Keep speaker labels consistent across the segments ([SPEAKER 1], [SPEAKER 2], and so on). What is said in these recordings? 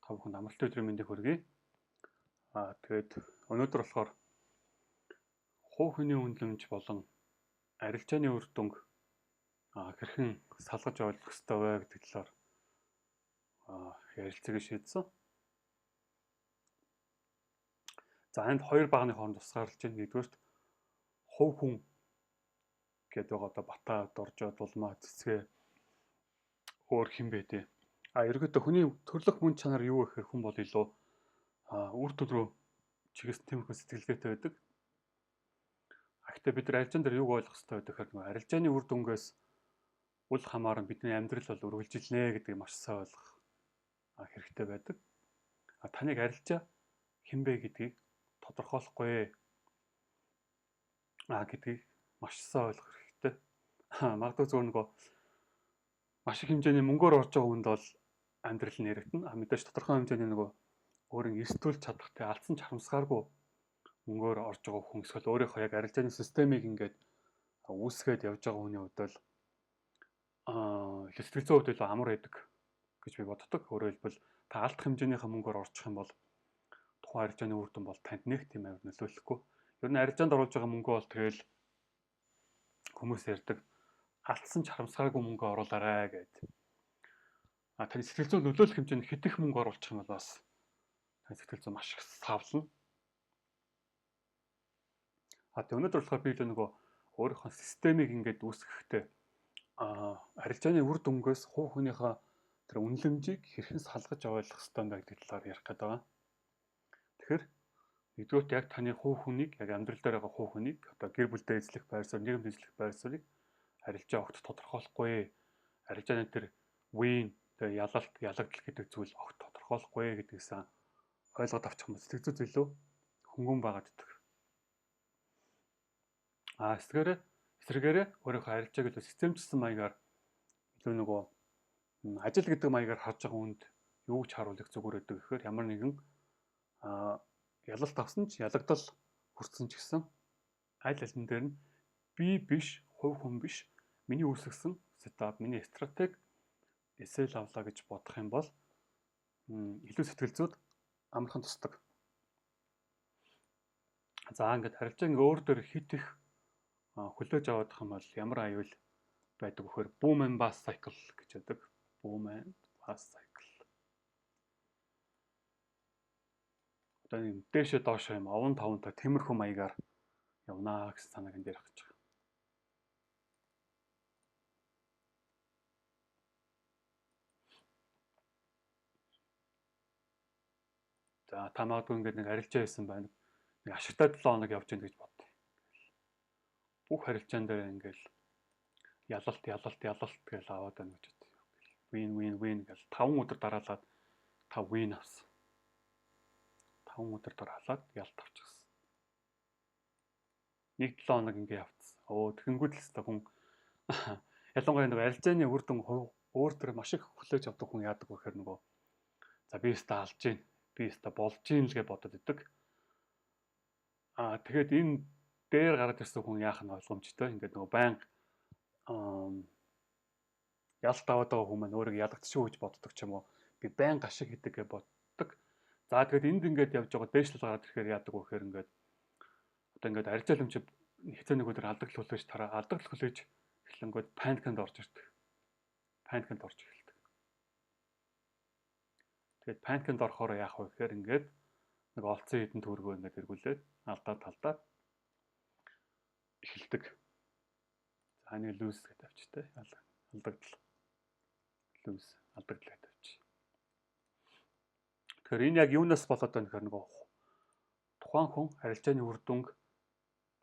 [SPEAKER 1] Та бүхэнд амралтын өдрийн мэндийг хүргэе. Тэгээд өнөөдөр болохоор хувь хүний үнэлэмж болон арилжааны үр дүнг хэрхэн салгаж ойлгох ёстой вэ гэдэг талаар ярилцгийг шийдсэн. За энд хоёр багны хооронд тусгаарлаж байна. Нэгдүгээрт хувь хүн гэдэг байгаа одоо бата, доржоо, дулмаа, цэцгээ өөр хэн бэ те. Ерөнхийдөө хүний төрлөх мөн чанар юу гэхээр хүн бол илүү үр төлрөө чиглэсэн тиймэрхүү сэтгэлгээтэй байдаг. Гэхдээ бид нар арилжаан дээр юуг ойлгох хэрэгтэй вэ гэхээр арилжааны үр дүнгээс үл хамааран бидний амьдрал бол үргэлжилнэ гэдгийг маш сайн ойлгох хэрэгтэй байдаг. Таныг арилжаа хэн бэ гэдгийг тодорхойлохгүй гэдгийг маш сайн ойлгох хэрэгтэй. Магадгүй зөв нөгөө маш их хэмжээний мөнгөөр орж байгаа хүнд бол амьдрал нь яригдана. Мэдээж тодорхой хэмжээний нөгөө өөрийн эрсдүүлж чадахтай алдсан чарамсгааргүй мөнгөөр орж байгаа хүн эсвэл өөрийнхөө яг арилжааны системийг ингээд үүсгээд явж байгаа хүний хувьд бол сэтгэл зүйн хувьд илүү амар байдаг гэж би боддог. Өөрөөр хэлбэл та алдах хэмжээнийхээ мөнгөөр орчих юм бол тухайн арилжааны үр дүн бол танд нэг тийм амар нөлөөлөхгүй. Ер нь арилжаанд оруулж байгаа мөнгөө бол тэгэл хүмүүс ярьдаг алдсан чарамсгааргүй мөнгө оруулаарай гэдэг. Таны сэтгэл зүйн нөлөөлөх хэмжээнд хэд их мөнгө оруулах юм бол бас таны сэтгэл зүй маш их савлна. Тэгээ өнөөдөр болохоор би л нөгөө өөрийнхөө системийг ингээд үүсгэхдээ арилжааны үр дүнгээс хувь хүнийхээ тэр үнэлэмжийг хэрхэн салгаж ойлгох ёстой вэ гэдэг талаар ярих гэдэг байгаа. Тэгэхээр нэгдүгээр яг таны хувь хүнийг яг амьдрал дээр байгаа хувь хүнийг одоо гэр бүлдээ эзлэх байр суурь, нийгэмд эзлэх байр суурийг арилжаа огт тодорхойлохгүй. Арилжааны тэр win тэгээ ялалт, ялагдал гэдэг зүйл огт тодорхойлохгүй гэдгийгсэн ойлгоод авчих юм бол сэтгэл зүй илүү хөнгөн байгаад идэх. Эсвэргээрээ өөрийнхөө арилжааг илүү системчилсэн маягаар илүү нөгөө ажил гэдэг маягаар харж байгаа хүнд юу ч харуулах зүгээр өгдөг гэхээр ямар нэгэн ялалт авсан ч ялагдал хүрсэн ч гэсэн аль алин дээр нь би биш, хувь хүн биш, миний үүсгэсэн сетап, миний стратеги эсэл авлаа гэж бодох юм бол илүү сэтгэл зүйд амархан тусдаг. За ингээд арилжааг өөр дөр хит их хүлээж авах юм бол ямар аюул байдаг вөхөр boom and bust cycle гэж байдаг. Boom and bust cycle. Одоо юм дээшээ доошоо юм овон тавнтай тиймэрхүү маягаар явнаа гэсэн санааг энэ дээр авч байгаа. За та магадгүй ингээд нэг арилжаа хийсэн байна. Нэг ашигтай 7 хоног явж гэнэ гэж бодъё. Бүх арилжаан дээр ингээл ялалт гэж аваад байна гэж бодъё. Win гэж 5 өдөр дараалаад 5 win авсан. 5 өдөр дараалаад ялт авчихсан. Нэг 7 хоног ингээ явцсан. Тэгэнгүүт л хэвээр хүн ялангуяа нэг арилжааны үр дүн өөр төр маш их хүлээж авдаг хүн яадаг вэ гэхээр нөгөө за би өөртөө алж гин, би өөртөө болж гин л гэж бодод идэг. Тэгээд энэ дээр гараад ирсэн хүн яах нь ойлгомжтой. Ингээд нөгөө байнга ялт аваад байгаа хүмүүс маань өөрийгөө ялагдчихгүй гэж боддог ч юм уу. Би байнга ашиг хийдэг гэж боддог. За тэгээд энд ингээд явж байгаа дээшлэл гараад ирэхээр яадаг вэ гэхээр ингээд одоо ингээд арилжааламж хэцүү нэг өдөр алдагдал хүлээж алдагдал хүлээж эхлэнгүүд паниканд орж ирдэг. Паниканд орж эхэлдэг. Тэгээд паниканд орохоор яах вэ гэхээр ингээд нэг олцсон хэдэн төгрөгөө ингээд эргүүлээд алдаад эхэлдэг. За нэг лүүс гэдэг авчтай. Алдагдал. Лүүс алдагдал гэдэг авч. Тэгэхээр энэ яг юунаас болоод байна гэхээр нөгөө тухайн хүн арилжааны үр дүнг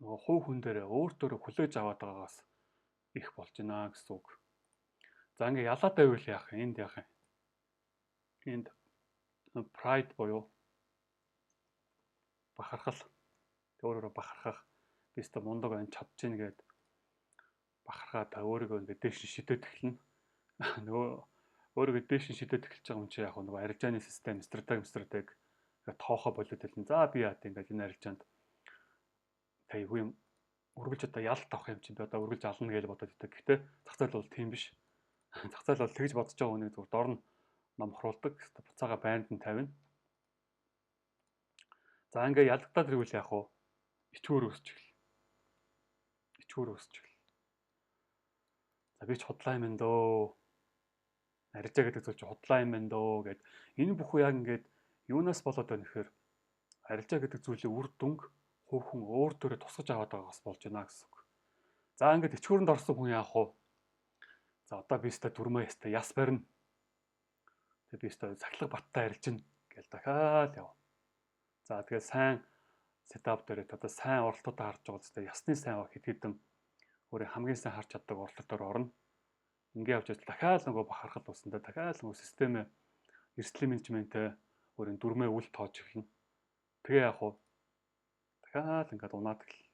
[SPEAKER 1] нөгөө хувь хүн дээр өөртөө хүлээж аваад байгаагаас их болж байна гэсэн үг. За ингээ ялаад байвал яах юм? Энд pride буюу бахархал. Өөрөөрөө бахархах. Би өөртөө мундаг байна, чадж гин гэд бахархаад өөрийгөө ингээ дээш шидэт эхэлнэ. Нөгөө өөрийгөө дээш шидэт эхэлж байгаа юм чи яг нөгөө арилжааны систем, стратеги тоохоо болоод хэлнэ. За би яа тийм ингээ энэ арилжаанд та юу юм үргэлж одоо ялт авах юм чинь би одоо үргэлж ална гэж бодоод байдаг. Гэхдээ зах зээл бол тийм биш. Зах зээл бол тэгж бодож байгаа хүнийг зүгээр дорн номхруулдаг. Буцаага байранд нь тавина. За ингээ ялгадаад ирвэл яах вэ? Ичгүүр өсч эхэл. Ичгүүр өсч эхэл. За би ч худлаа юм энэ дөө. Арилжаа гэдэг зүйл чи худлаа юм байна дөө гэд энэ бүхэн яг ингээд юунаас болоод байна гэхээр арилжаа гэдэг зүйлийн үр дүнг хувь хүн өөр төрөө тусгаж аваад байгаагаас болж байна гэсэн үг. За ингээд ичгүүрэнд орсон хүн яах вэ? За одоо би өстой дүрмээ өстой яс барина. Тэгээ би өстой сахилга баттай арилжина гэл дахиад яв. За тэгээ сайн сетап дээр одоо сайн оролтуудаа харж байгаа үстэй ясны сайн хэд хэдэн өөрийн хамгийн сайн харж чаддаг оролтоор орно. Ингээ явж дахиад нөгөө бахархал үүсэндээ дахиад нөгөө системээ эрсдлийн менежментээ өөрийн дүрмээ үл тоож эхэлнэ. Тэгээ яах вэ? Дахиад ингээд унаад эхэл.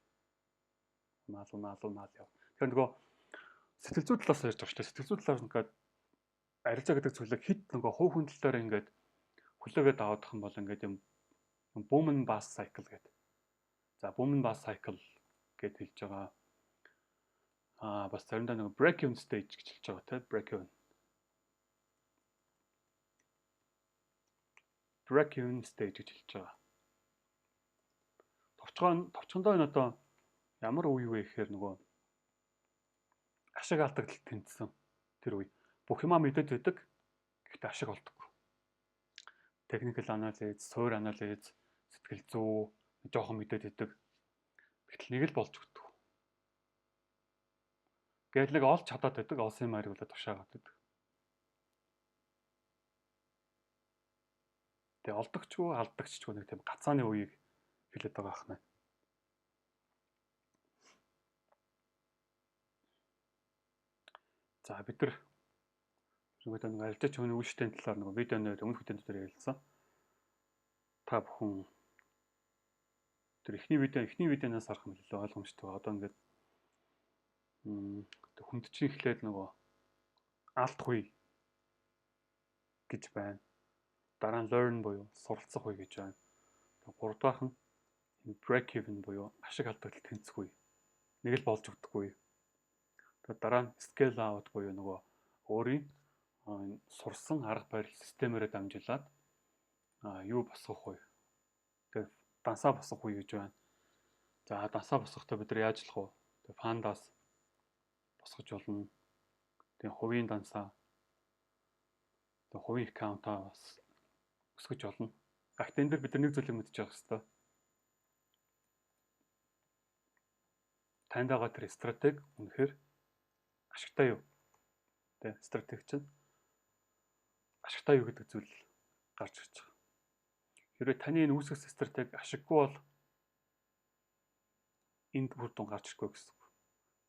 [SPEAKER 1] Унаал яв. Тэгэхээр нөгөө сэтгэл зүй талаас ярьж байгаа шүү дээ. Сэтгэл зүй талаас ингээд арилжаа гэдэг зүйлийг хит нөгөө хувь хүн тал дээр ингээд хүлээгээд аваадах юм бол ингээд юм boom and bust cycle гэдэг. За boom and bust cycle гэж хэлж байгаа. Бас заримдаа нэг break-even stage гэж хэлж байгаа тийм break-even stage гэж хэлж байгаа. Товчхондоо энэ одоо ямар үе вэ гэхээр нөгөө ашиг алдагдлыг тэнцсэн тэр үе. Бүх юмаа мэдээд байдаг. Гэхдээ ашиг олдоггүй. Technical analysis, суурь анализ, сэтгэл зүй жоохон мэдээд байдаг. Гэтэл нэг л болж өгдөг. Гэтэл нэг олж чадаад байдаг, олсон юм ариг болоод тушаагаад байдаг. Тэгээ олдогчгүй, алдагчгүй нэг тийм гацааны үеийг хэлээд байгаа ахна. За бид нар нэг арилжаач хүний үйл шатны талаар нэг видеоны өмнөх видеонд дээр ярилцсан. Та бүхэн тэр эхний видеоноос харах юм илүү ойлгомжтой. Одоо ингээд хүндчин эхлээд нөгөө алдах үе гэж байна. Дараа нь learn буюу суралцах үе гэж байна. Гурав дахь нь break even буюу ашиг алдагдлыг тэнцэх үе. Нэг л болж өгдөггүй. Тэгээд дараа нь scale out буюу нөгөө өөрийн сурсан арга барил системээрээ дамжуулаад юу босгох үе. Тэгээд дансаа босгох үе гэж байна. За дансаа босгохдоо бид нар яаж болох вэ? Тэгээд фандаас босгож болно. Тэгээд хувийн дансаа тэгээд хувийн аккаунтаа бас өсгөж болно. Гэхдээ энэ дэр бид нар нэг зүйлийг мэдчих хэрэгтэй. Танд байгаа тэр стратеги үнэхээр ашигтай юу? Тэ стратеги чинь ашигтай юу гэдэг зүйл гарч ирж байгаа. Хэрвээ таны энэ үүсгэх стратеги ашиггүй бол энд бүр тун гарч ирэхгүй гэсэн үг.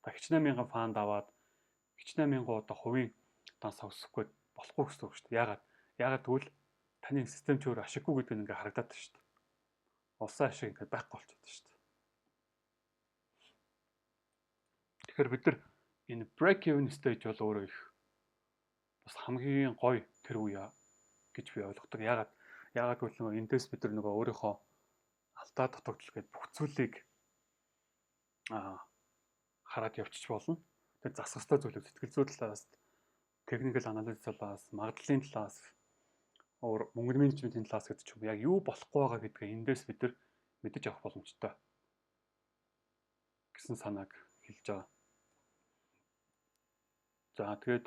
[SPEAKER 1] Та хичнээн мянган фанд аваад хичнээн мянган одоо хувийн дансаа өсгөхгүй болохгүй гэсэн үг шүү дээ. Яагаад тэгвэл таны систем ч өөр ашиггүй гэдэг нь ингээ харагдаад байна шүү дээ. Улсын ашиг ингээ байхгүй болчиход байна шүү дээ. Тэгэхээр бид нар энэ break even stage бол өөрөө их бас хамгийн гоё тэр үе гэж би ойлгодог. Яагаад гэвэл нөгөө эндээс бид нар нөгөө өөрийнхөө алдаа дутагдал гэдэг бүх зүйлийг хараад явчих болно. Тэгээд засах ёстой зүйлүүд сэтгэл зүй талаас, техникэл анализ талаас, магадлалын талаас, мөнгө менежментийн талаас гэдэг ч юм яг юу болохгүй байгаа гэдгээ эндээс бид нар мэдэж авах боломжтой гэсэн санааг хэлж байгаа. За тэгээд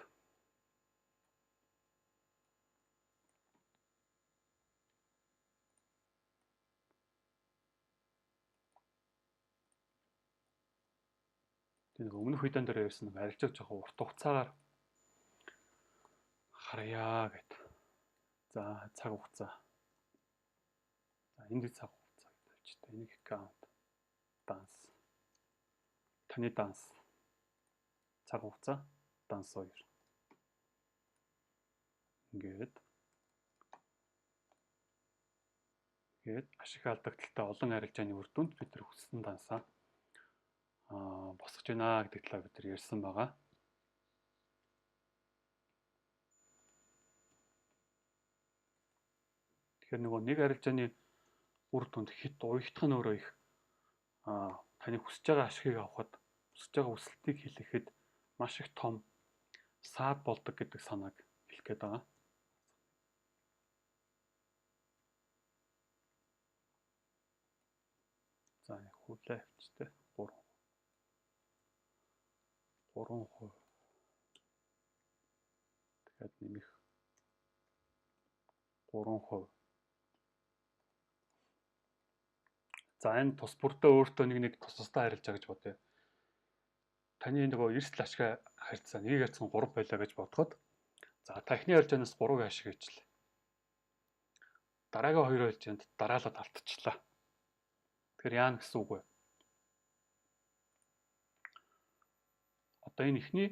[SPEAKER 1] нэг өмнөх видеон дээр ярьсан нэг арилжааг жоохон урт хугацаагаар харъя гэд. За цаг хугацаа. За энд цаг хугацаа гэж тавьчих. Энийг аккаунт данс. Таны данс. Цаг хугацаа данс 2. Ингээд ашиг алдагдaltaй олон арилжааны үр дүнд бид нар хүссэн дансаа босгож байна гэдэг талаар бид нар ярьсан байгаа. Тэгэхээр нөгөө нэг арилжааны үр дүнд хит уягдах нь өөрөө их таны хүсэж байгаа ашигыг авахд, хүсэж байгаа хүсэлтийг хэлэхэд маш их том саад болдог гэдэг санааг хэлэх гээд байгаа. За нэг хүлээ авчтай 3%. Тэгэхээр нэмэх 3%. За энэ тус бүрдээ өөртөө нэг тусдаа харилж байгаа гэж бодъё. Таны нөгөө эрсдэл ашиг харьцаа 1/3 байлаа гэж бодоход за та эхний харилцаанаас 3-ийн ашиг хийжлээ. Дараагийн 2 харилцаанд дараалал алдчихлаа. Тэгэхээр яана гэсэн үг вэ? Одоо энэ эхний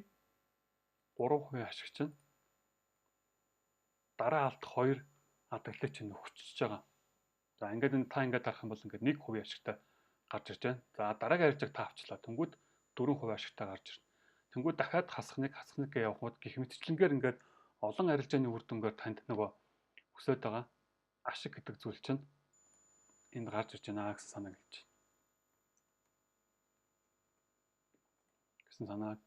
[SPEAKER 1] 3% ашиг чинь дараа алдах 2 алдагдлыг чинь нөхөжж байгаа. За ингээд та ингээд харах юм бол ингээд 1% ашигтай гарч ирж байна. За дараагийн харилцааг та авчлаа. Тэнгүүд 4% ашигтай гарч ирнэ. Тэнгүүд дахиад хасах нэг гээ явахад гих мэтчлэнгээр ингээд олон арилжааны үр дүнгээр танд нөгөө өсөд байгаа ашиг гэдэг зүйл чинь энд гарч ирж байна гэсэн санааг хэлж байна.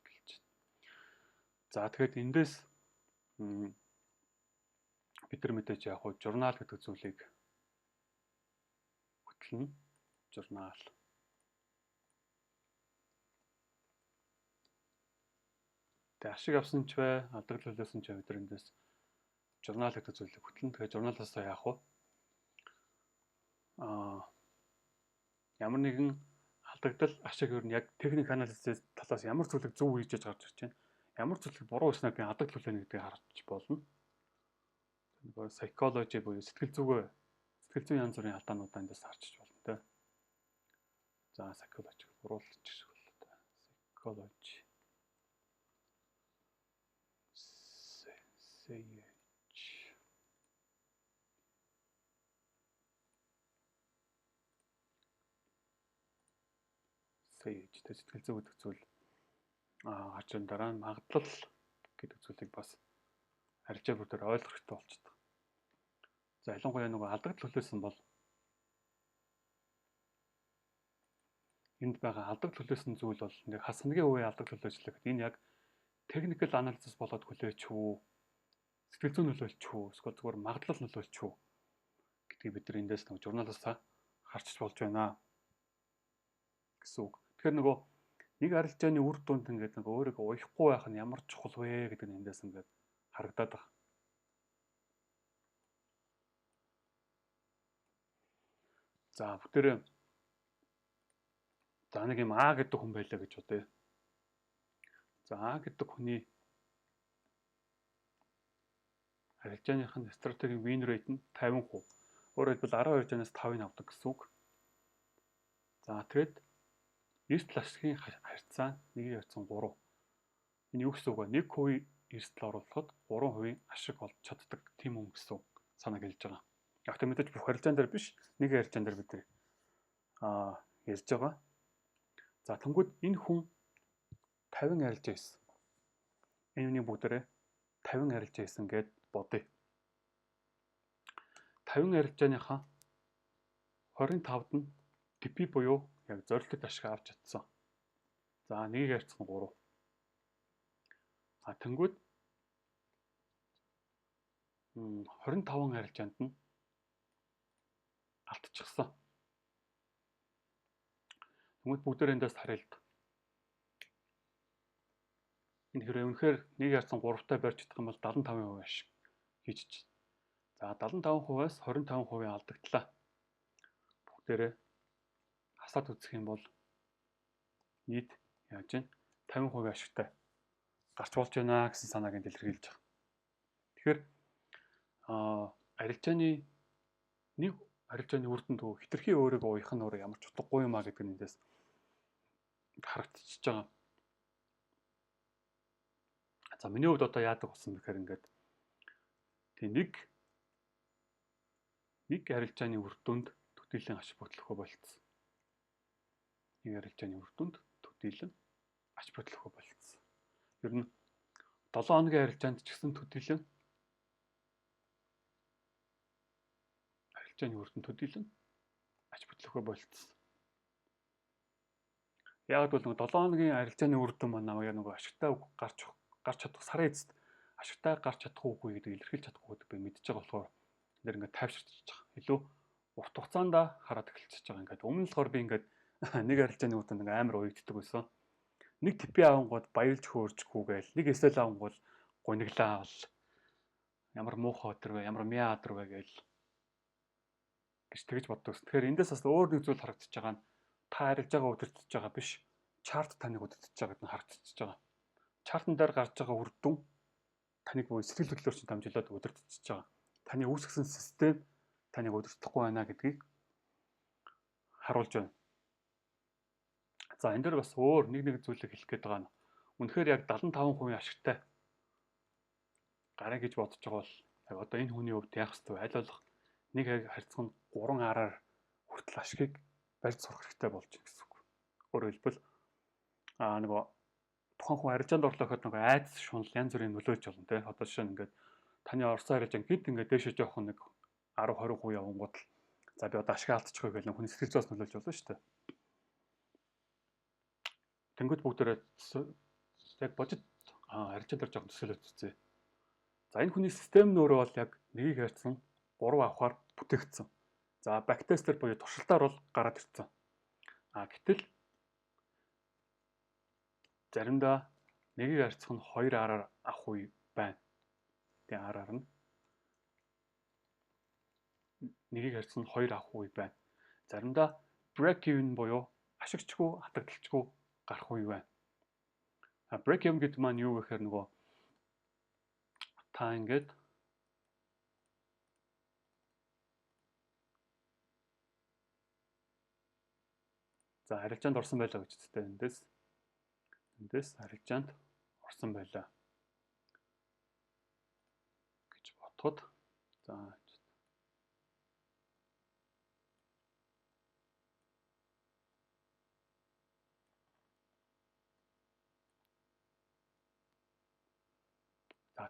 [SPEAKER 1] За тэгэхээр эндээс бид нар мэдээж яг хуу журнал гэдэг зүйлийг хөтлөнө. Журнал. Тэг ашиг авсан ч бай, алдагдлуулсан ч бай бид нар эндээс журнал гэдэг зүйлийг хөтлөнө. Тэгэхээр журналаас яах вэ? Ямар нэгэн алдагдал ашиг өөр нь яг техник анализис талаас ямар зүйлийг зөв хийж гарч ирж байна. Ямар зүйлийг буруу хийснээр би алдагдлуулна гэдгийг харж болно. Нөгөө psychology буюу сэтгэл зүйн янз бүрийн алдаануудаа эндээс харж болно тэ. За psychology буруулж гэх юм бол та. Psychology. Сэтгэл зүй гэдэг зүйл гарч ирэн дараа нь магадлал гэдэг зүйлийг бас арилжаа бүрээр ойлгох хэрэгтэй болчихдог. За ялангуяа нөгөө алдагдал төлөөсөн бол энд байгаа алдагдал төлөөсөн зүйл бол нэг хаснагийн үеийн алдагдал төлөөжлөө гэхэд энэ яг technical analysis болоод хүлээч үү? Сэтгэл зүйн нөлөөлч үү? Эсвэл зүгээр магадлал нөлөөлч үү? Гэдгийг бид нар эндээс нөгөө журналаас харч болж байна гэсэн үг. Тэгэхээр нөгөө нэг арилжааны үр дүнд ингээд нөгөө өөрийгөө уяхгүй байх нь ямар чухал вэ гэдэг нь эндээс ингээд харагдаад байна. За бүгдээрээ за нэг юм А гэдэг хүн байлаа гэж бодъё. За А гэдэг хүний арилжааных нь стратегийн win rate нь 50%. Өөрөөр хэлбэл 12 жанаас 5-ыг авдаг гэсэн үг. За тэгэд эрсдэл ашигын харьцаа 1/3. Энэ юу гэсэн үг вэ? 1% эрсдэл оруулахад 3% ашиг олж чаддаг тийм хүн гэсэн санааг хэлж байгаа. Яг тэ мэдээж бүх харилцаан дээр биш, нэг харилцаан дээр бид ярьж байгаа. За тэнгууд энэ хүн 50 арилжаа хийсэн. Энэ үнийг бүгдээрээ 50 арилжаа хийсэн гэд бодъё. 50 арилжааныхаа 25-д нь TP буюу яг зорилттой ашиг авч чадсан. За 1/3. Тэнгүүд 25 арилжаанд нь алдчихсан. Тэнгүүд бүгдээр эндээс харъя. Энэ хэрэг үнэхээр 1/3-тай барьж чадах юм бол 75% ашиг хийж чинь. За 75%-аас 25% алдагдлаа. Бүгдээрээ хасаад үзэх юм бол нийт яаж вэ? 50% ашигтай гарч болж байна гэсэн санааг энд илэрхийлж байгаа. Тэгэхээр нэг арилжааны үр дүнд хитрхи өөрийгөө уяах нь ямар ч утгагүй юм а гэдэг нь эндээс харагдчихж байгаа. За миний хувьд одоо яадаг болсон гэхээр ингээд тийм нэг арилжааны үр дүнд төдийлөн ач бүтлэхгүй болцсон. Нэг арилжааны үр дүнд төдийлөн ач бүтлэхгүй болцсон. Ер нь 7 хоногийн арилжаанд ч гэсэн төдийлөн арилжааны үр дүнд төдийлөн ач бүтлэхгүй болцсон. Яг бол нэг 7 хоногийн арилжааны үр дүн маань намайг нөгөө ашигтай гарч чадах сарын эцэст ашигтай гарч чадах уугүй гэдэг илэрхийлж чадахгүй гэдэг би мэдчихэж байгаа болохоор энэ ингээд тайвширч байгаа. Илүү урт хугацаанд хараад эхэлчихэж байгаа. Ингээд өмнө нь болохоор би ингээд нэг арилжааны үр дүнд амар уягддаг байсан. Нэг типи авангууд баярлж хөөрчихгүй гээл. Нэг эсэл авангууд гуниглаа бол ямар муухай өдөр вэ? Ямар мяа өдөр вэ гээл гэж тэгж боддог. Тэгэхээр эндээс бас өөр нэг зүйл харагдаж байгаа нь та арилж байгаа удирдах байгаа биш. Чарт таныг удирдах байгаа гэдэг нь харагдчихж байгаа. Чартан дээр гарч байгаа үр дүн таныг буюу сэтгэл хөдлөлөөр чинь дамжуулаад удирдах байгаа. Таны үүсгэсэн систем таныг удирдахгүй байна гэдгийг харуулж байна. За энэ дээр бас өөр нэг зүйлийг хэлэх гээд байгаа нь үнэхээр яг 75% ашигтай гараа гэж бодож байгаа бол яг одоо энэ хүний хувьд яах ёстой вэ? Аль болох нэг харьцан 3 араар хүртэл ашигыг барьж сурах хэрэгтэй болж байна гэсэн үг. Өөрөөр хэлбэл нөгөө тухайн хүн арилжаанд орлоо гэхэд нөгөө айдас шунал янз бүрийн нөлөөж болно те. Одоо жишээ нь ингээд таны орсон арилжаан гид ингээд дээшээ жоох нэг 10-20% явангууд л за би одоо ашиг алдчихгүй гэх нэг хүний сэтгэл зүйс нөлөөлж болно шүү дээ. Тэнгүүд бүгдээрээ яг божид арилжаан дээр жоох төсөөлөж үзье. За энэ хүний систем нь өөрөө бол яг нэгийг харьцан 3 авахаар бүтээгдсэн. За бактестер буюу туршилтаар бол гараад ирсэн. Гэтэл заримдаа нэгийг харьцах нь 2 араар авах үе байна. Тэгээ араар нь нэгийг харьцах нь 2 авах үе байна. Заримдаа break even буюу ашигчгүй, хатагдaltaчгүй гарах үе байна. Break even гэдэг маань юу гэхээр нөгөө та ингээд за арилжаанд орсон байлаа гэж үстэй эндээс арилжаанд орсон байлаа гэж бодоход за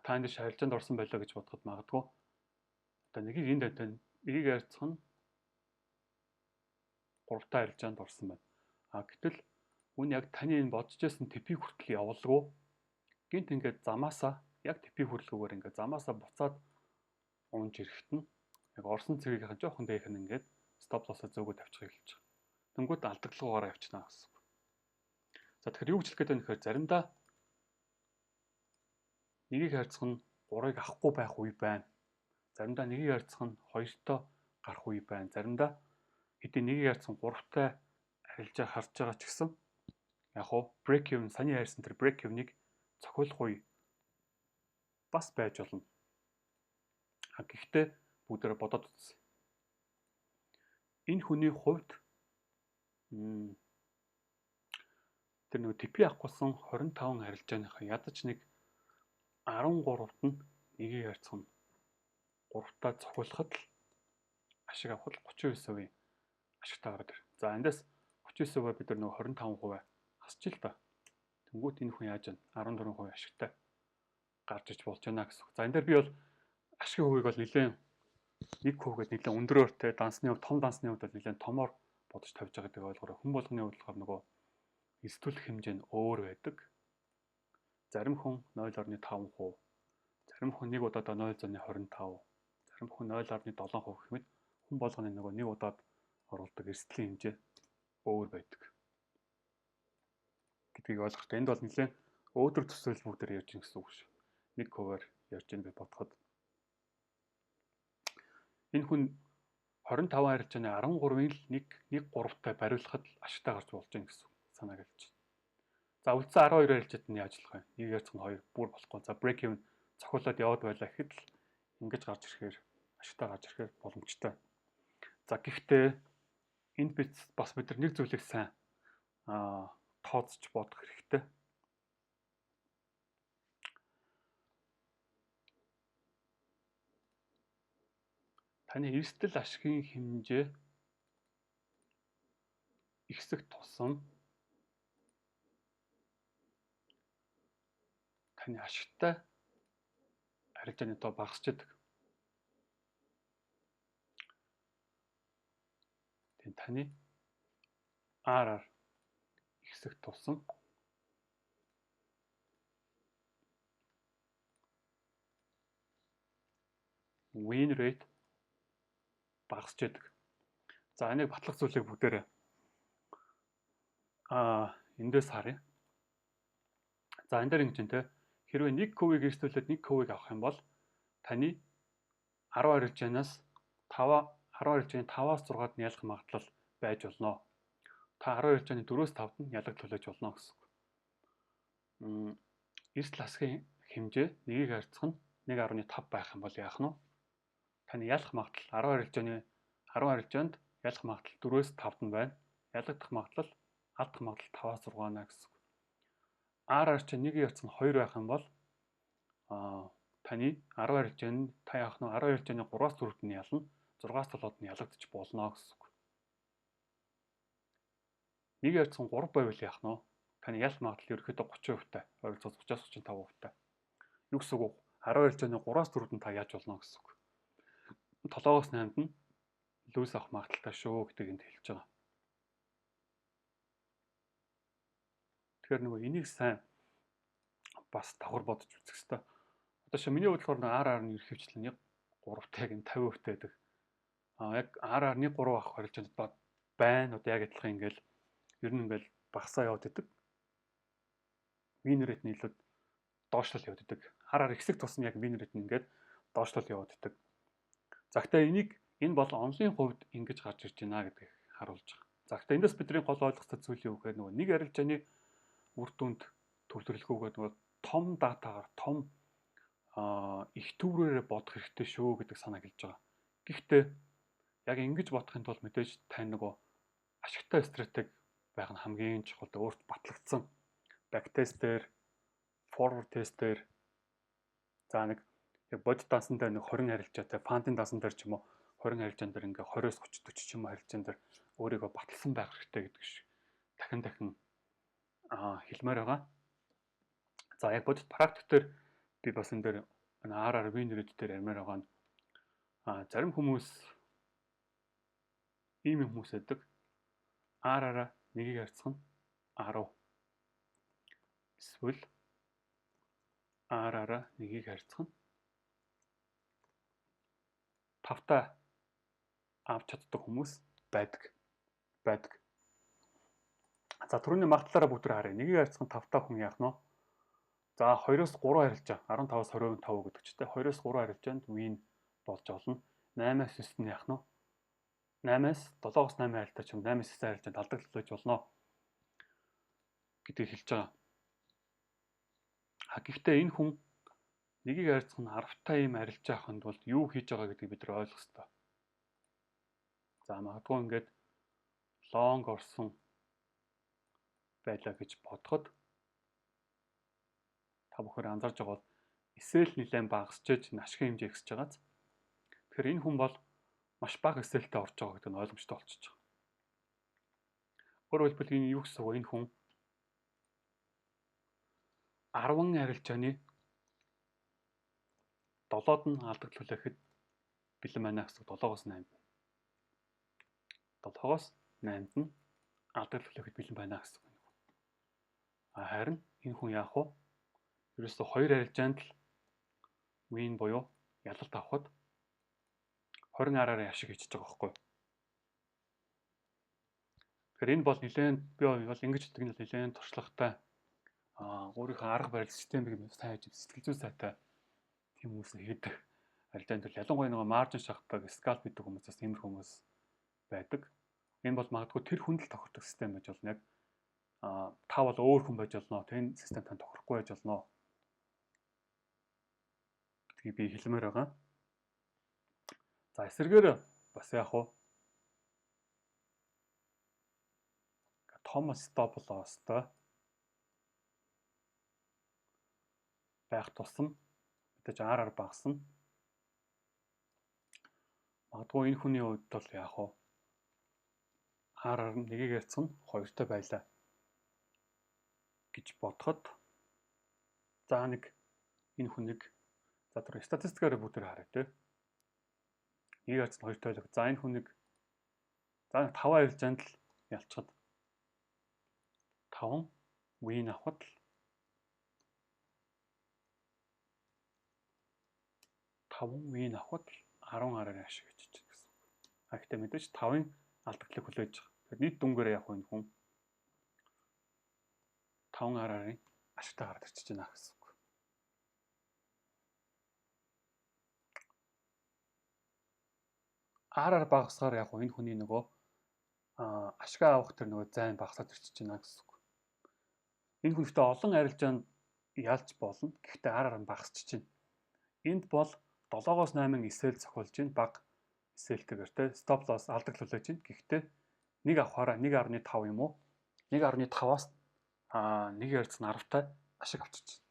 [SPEAKER 1] та энд арилжаанд орсон байлаа гэж бодоход магадгүй одоо нэгийг харьцах нь 3 та арилжаанд орсон байна. Гэтэл үн яг таны энэ бодож байсан типи хүртэл явуулгүй гинт ингээд замаасаа яг типи хүрэлгүйгээр ингээд замаасаа буцаад унж ирэхэд нь яг орсон цэгийг жоохон дээх нь ингээд стоп лоссоо зөөгөө тавьчих эхэлж байгаа. Тэнгүүд алдагдлуугаараа явчихна гэсэн үг. За тэгэхээр юу гэж хэлэх гээд байна гэхээр заримдаа нэгийг харьцах нь 3-ыг авахгүй байх үе байна. Заримдаа нэгийг харьцах нь 2-той гарах үе байна. Заримдаа хэдий нэгийг харьцах нь 3-тай арилжаа харж байгаа ч гэсэн яг хуу break even саний хайрсан тэр break even-ыг цохиулах үе бас байж болно. Гэхдээ бүгдээрээ бодоод үзье. Энэ хүний хувьд тэр нөгөө типи авахгүйсэн 25 арилжааныхаа ядаж нэг 13-т нь нэгийг харьцах нь 3-таа цохиулахад л ашиг авах 39% ашигтай гараад ирнэ. За эндээс 39% бид нар нөгөө 25% хасч л та. Тэнгүүт энэ хүн яаж вэ? 14% ашигтай гарч иж болж байна гэсэн үг. За энэ дээр би бол ашигын хувийг бол нэлээд 1% гээд нэлээд өндөрөөр те дансны хувьд том дансны хувьд бол нэлээд томоор бодож тавьж байгаа гэдэг ойлгоорой. Хүн болгоны хувьд нөгөө эсвэлэх хэмжээ нь өөр байдаг. Зарим хүн 0.5%, зарим хүн нэг удаадаа 0.25, зарим хүн 0.7% гэмэд хүн болгоны нөгөө нэг удаад оруулдаг эрсдлийн хэмжээ өөр байдаг гэдгийг ойлгох. Энд бол нэлээд өөдрөг төсөөлөл бүгдээр ярьж гин гэсэн үг шүү. 1%-аар ярьж гин би бодоход энэ хүн 25 арилжааны 13-ыг л 1.3-тай бариулахад ашигтай гарч болж гин гэсэн санааг хэлж байна. За үлдсэн 12 арилжаанд нь яаж болох вэ? Нэг ярцхан 2 бүр болохгүй. За break even цохиулаад яваад байлаа гэхэд л ингэж гарч ирэхээр ашигтай гарч ирэхээр боломжтой. За гэхдээ энд бас бид нар нэг зүйлийг сайн тооцож бодох хэрэгтэй. Таны эрсдэл ашигын хэмжээ ихсэх тусам таны ашигтай арилжааны тоо багасч идэг. Тэгээд таны R-аар ихсэх тусам win rate багасч идэг. За энийг батлах зүйлийг бүгдээрээ Эндээс харъя. За энэ дээр ингэж байна те. Хэрвээ 1 кубыг эрсдүүлээд 1 кубыг авах юм бол таны 10 арилжаанаас 10 арилжааны 5-аас 6-ад нь ялах магадлал байж болно. Та 10 арилжааны 4-өөс 5-д нь ялаг төлөж болно гэсэн үг. Эрсдэл асгын хэмжээ 1-ийг харьцах нь 1.5 байх юм бол яах нь вэ? Таны ялах магадлал 10 арилжаанд ялах магадлал 4-өөс 5-д нь байна. Ялагдах магадлал алдах магадлал 5-аас 6 байна гэсэн үг. R арилжаа 1-ийг харьцах нь 2 байх юм бол таны 10 арилжаан нь та яах нь 10 арилжааны 3-аас 4-д нь ялна, 6-аас 7-д нь ялагдчих болно гэсэн үг. 1-ийг харьцах нь 3 байвал яах нь? Таны ялах магадлал ерөөхдөө 30% таа, ойролцоогоор 30-35% таа. Юу гэсэн үг вэ? 10 арилжааны 3-аас 4-д нь та яаж болно гэсэн үг. 7-оос 8-д нь лүүс авах магадлалтай шүү гэдгийг энд хэлж байгаа. Тэгэхээр нөгөө энийг сайн бас давхар бодож үзэх хэрэгтэй. Одоо шинэ миний бодлоор RR нь ерөнхийдөө 3-тай гэн 50% байдаг. Яг RR 1.3 авах арилжаанд байна. Одоо яг адилхан ингээл ер нь ингээл багасаа яваад идэг. Win rate нь илүү доошлол яваад идэг. RR ихсэх тусам яг win rate нь ингээд доошлол яваад идэг. За гэхдээ энэ бол онлын хувьд ингэж гарч ирж байна гэдгийг харуулж байгаа. За гэхдээ эндээс бидний гол ойлгох зүйл юу гэхээр нөгөө нэг арилжааны үр дүнд төвлөрлөхгүйгээр нөгөө том датагаар том их төврөөрөө бодох хэрэгтэй шүү гэдэг санааг хэлж байгаа. Гэхдээ яг ингэж бодохын тулд мэдээж тань нөгөө ашигтай стратеги байх нь хамгийн чухал. Өөрт батлагдсан backtest-ээр, forward test-ээр за нэг яг бодит дансан дээр нэг 20 арилжаатай фантын дансан дээр ч юм уу 20 арилжаан дээр ингээ 20-оос 30 40 ч юм уу арилжаан дээр өөрийгөө баталсан байх хэрэгтэй гэдэг шиг дахин хэлмээр байгаа. За яг бодит практик дээр би бас энэ дээр RR win rate дээр ярмаар байгаа нь зарим хүмүүс ийм хүмүүс байдаг. RR-аа 1-ийг харьцах нь 10. Эсвэл RR-аа 1-ийг харьцах нь 5-таа авч чаддаг хүмүүс байдаг. За түрүүний магадлалаараа бүгд харъя. 1-ийг харьцах нь 5-таа хүн яах нь вэ? За 2-оос 3 арилжаа 15-аас 25 гэдэг ч тийм 2-оос 3 арилжаанд win болж олно. 8-аас 9 нь яах нь вэ? 8-аас 7-оос 8 арилжаа ч юм 8-аас 9 арилжаанд алдаг төлөж болно гэдгийг хэлж байгаа. Гэхдээ энэ хүн 1-ийг харьцах нь 10-таа ийм арилжаа авахын тулд юу хийж байгаа гэдгийг бид нар ойлгох хэрэгтэй. За магадгүй ингээд long орсон байлаа гэж бодоход та бүхэн анзаарж байгаа бол эсэл нэлээд багасч энэ ашигын хэмжээ ихсэж байгааз. Тэгэхээр энэ хүн бол маш бага эсэлтэй орж байгаа гэдэг нь ойлгомжтой болчихж байгаа. Өөрөөр хэлбэл энэ юу гэсэн үг вэ? Энэ хүн 10 арилжааны 7-д нь алдаг төлөөхөд бэлэн байна гэсэн 7-оос 8-д. 7-оос 8-д нь алдаг төлөөхөд бэлэн байна гэсэн үг. Харин энэ хүн яах вэ? Ерөөсөө 2 арилжаанд л win буюу ялалт авахд 20 араар ашиг хийж байгаа байхгүй юу? Тэгэхээр энэ бол нэлээд би бол ингэж хэлдэг нь нэлээд туршлагатай өөрийнхөө арга барил системийг сайн хийж сэтгэл зүйн сайтай тийм хүмүүс хийдэг. Арилжаанд төл ялангуяа нөгөө маржин шахдаг, скалп гэдэг хүмүүсээс тиймэр хүмүүс байдаг. Энэ бол магадгүй тэр хүнд л тохирдог систем байж болно. Яг та бол өөр хүн байж болно. Тэр систем тань тохирохгүй байж болно. Гэдгийг би хэлмээр байгаа. За эсвэргээр бас яах вэ? Thomas stop lossтой байх тусам мэдээж RR багасна. Магадгүй энэ хүний хувьд бол яах вэ? RR 1-ийг харьцах нь 2-той байлаа гэж бодоход за нэг энэ хүнийг за тэр статистикаар бүгд харъя тий. 1-ийг харьцах нь 2-той байлаа. За энэ хүнийг за 5 арилжаанд л ялцгаад 5 win авахд л 5 win авахд 10 араар ашиг хийж чинь гэсэн. Гэхдээ мэдээж 5-ын алдаглыг хүлээж байгаа. Тэгэхээр нийт дүнгээр яг энэ хүн 5 RR-ын ашигтай гараад ирчихэж байна гэсэн үг. RR багасгаар яг энэ хүний нөгөө ашиг авах тэр нөгөө зайн багасаад ирчихэж байна гэсэн үг. Энэ хүнтэй олон арилжаанд ялж болно. Гэхдээ RR нь багасч чинь. Энд бол 7-8 эсэл цохиулж чинь баг эсэлтэйгээр те стоп лосс алдаглуулж чинь. Гэхдээ нэг авахаараа 1.5 юм уу? 1.5-аас 1.10-тай ашиг авчиж байна.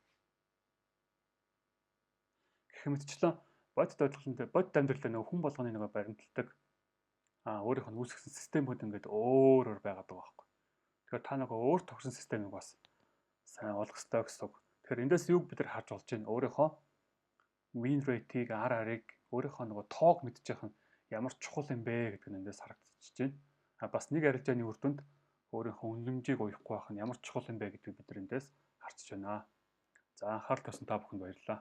[SPEAKER 1] Гэх мэтчлэн бодит амьдралдаа нөгөө хүн болгоны нөгөө баримталдаг өөрийнх нь үүсгэсэн системүүд ингээд өөр байгаад байгаа байхгүй. Тэгэхээр та нөгөө өөр тогсон системийг бас сайн олох ёстой гэсэн үг. Тэгэхээр эндээс юг бид нар харж болж байна? Өөрийнхөө win rate-ийг RR-ыг өөрийнхөө нөгөө тоог мэдчих нь ямар чухал юм бэ гэдэг нь эндээс харагдчихж байна. Бас нэг арилжааны үр дүнд өөрийнхөө үнэлэмжийг уяхгүй байх нь ямар чухал юм бэ гэдгийг бид нар эндээс харж байна. За анхаарал тавьсан та бүхэнд баярлалаа.